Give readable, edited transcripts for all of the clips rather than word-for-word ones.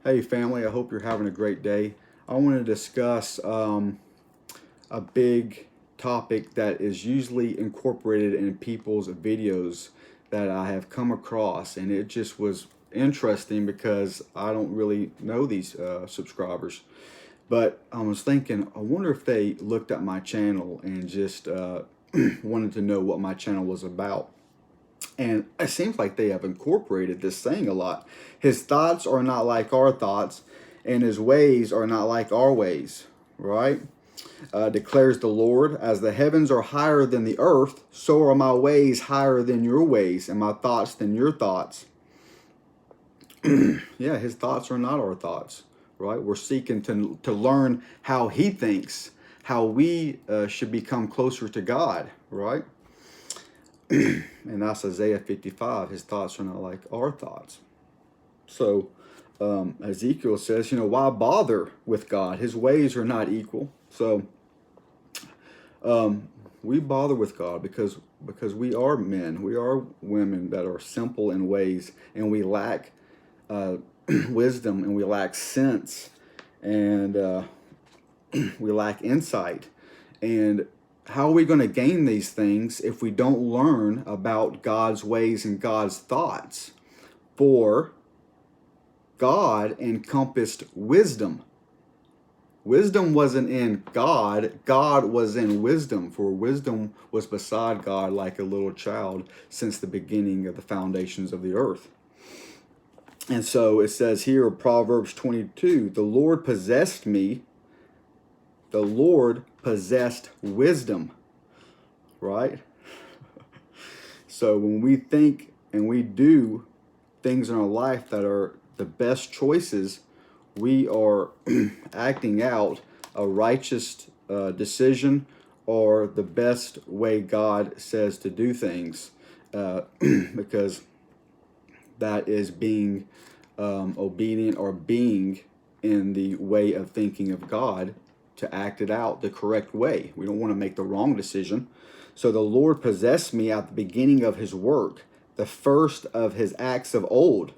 Hey family, I hope you're having a great day. I want to discuss a big topic that is usually incorporated in people's videos that I have come across, and it just was interesting because I don't really know these subscribers. But I was thinking, I wonder if they looked at my channel and just wanted to know what my channel was about. And it seems like they have incorporated this saying a lot. His thoughts are not like our thoughts, and his ways are not like our ways, right? Declares the Lord, as the heavens are higher than the earth, so are my ways higher than your ways, and my thoughts than your thoughts. Yeah, his thoughts are not our thoughts, right? We're seeking to learn how he thinks, how we should become closer to God, right? And that's Isaiah 55. His thoughts are not like our thoughts. So Ezekiel says, why bother with God? His ways are not equal. So we bother with God because we are men, we are women that are simple in ways, and we lack wisdom, and we lack sense, and we lack insight. And how are we going to gain these things if we don't learn about God's ways and God's thoughts? For God encompassed wisdom. Wisdom wasn't in God, God was in wisdom, for wisdom was beside God like a little child since the beginning of the foundations of the earth. And so it says here, Proverbs 22, the Lord possessed me, the Lord possessed wisdom, right? So when we think and we do things in our life that are the best choices, we are acting out a righteous decision, or the best way God says to do things, because that is being obedient, or being in the way of thinking of God, to act it out the correct way. We don't want to make the wrong decision. So the Lord possessed me at the beginning of his work, the first of his acts of old.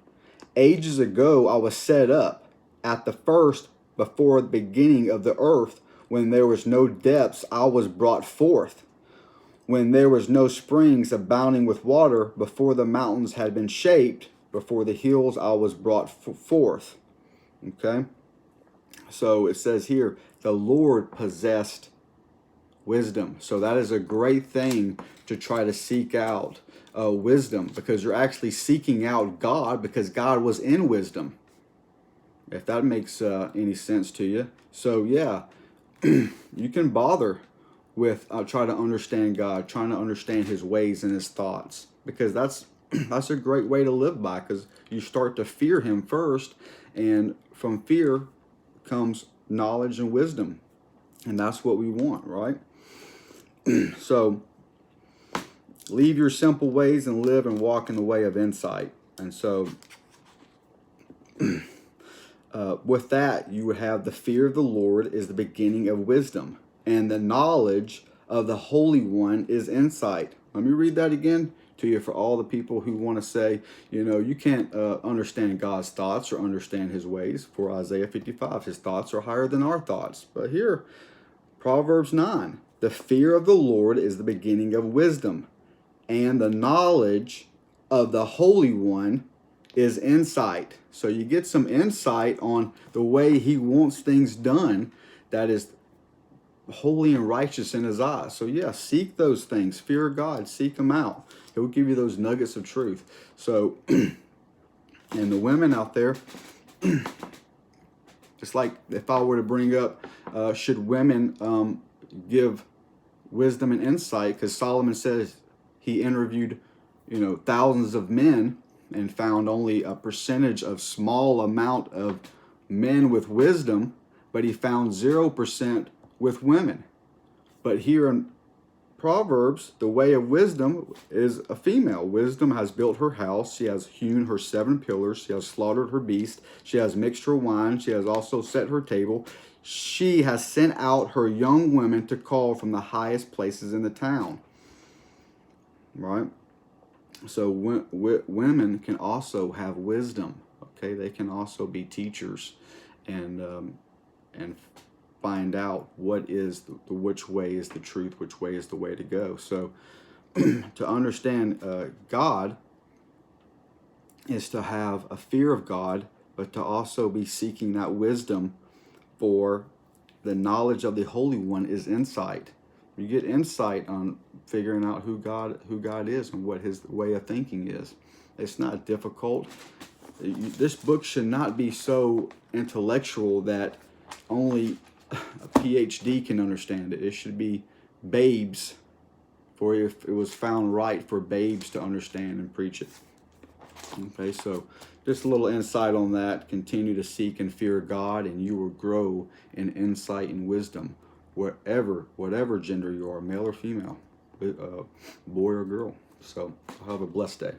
Ages ago I was set up, at the first, before the beginning of the earth, when there was no depths I was brought forth, when there was no springs abounding with water, before the mountains had been shaped, before the hills I was brought forth. Okay? So it says here, the Lord possessed wisdom. So that is a great thing to try to seek out wisdom, because you're actually seeking out God, because God was in wisdom, if that makes any sense to you. So yeah, you can bother with trying to understand God, trying to understand his ways and his thoughts, because that's that's a great way to live by, because you start to fear him first, and from fear comes knowledge and wisdom, and that's what we want, right? So leave your simple ways and live and walk in the way of insight. And so with that, you would have the fear of the Lord is the beginning of wisdom, and the knowledge of the Holy One is insight. Let me read that again to you, for all the people who want to say, you can't understand God's thoughts or understand his ways. For Isaiah 55, his thoughts are higher than our thoughts. But here, Proverbs 9, the fear of the Lord is the beginning of wisdom, and the knowledge of the Holy One is insight. So you get some insight on the way he wants things done, that is holy and righteous in his eyes. So yeah, seek those things. Fear God, seek him out. He'll give you those nuggets of truth. So, and the women out there, just like if I were to bring up, should women give wisdom and insight, because Solomon says he interviewed, thousands of men, and found only a percentage of small amount of men with wisdom, but he found 0% with women. But here in Proverbs, the way of wisdom is a female. Wisdom has built her house. She has hewn her 7 pillars. She has slaughtered her beast. She has mixed her wine. She has also set her table. She has sent out her young women to call from the highest places in the town. Right? So women can also have wisdom. Okay, they can also be teachers, and find out what is which way is the truth, which way is the way to go. So to understand God is to have a fear of God, but to also be seeking that wisdom, for the knowledge of the Holy One is insight. You get insight on figuring out who God is and what His way of thinking is. It's not difficult. This book should not be so intellectual that only a PhD can understand it. It should be babes, for if it was found right for babes to understand and preach it. Okay, so just a little insight on that. Continue to seek and fear God, and you will grow in insight and wisdom, whatever gender you are, male or female, boy or girl. So have a blessed day.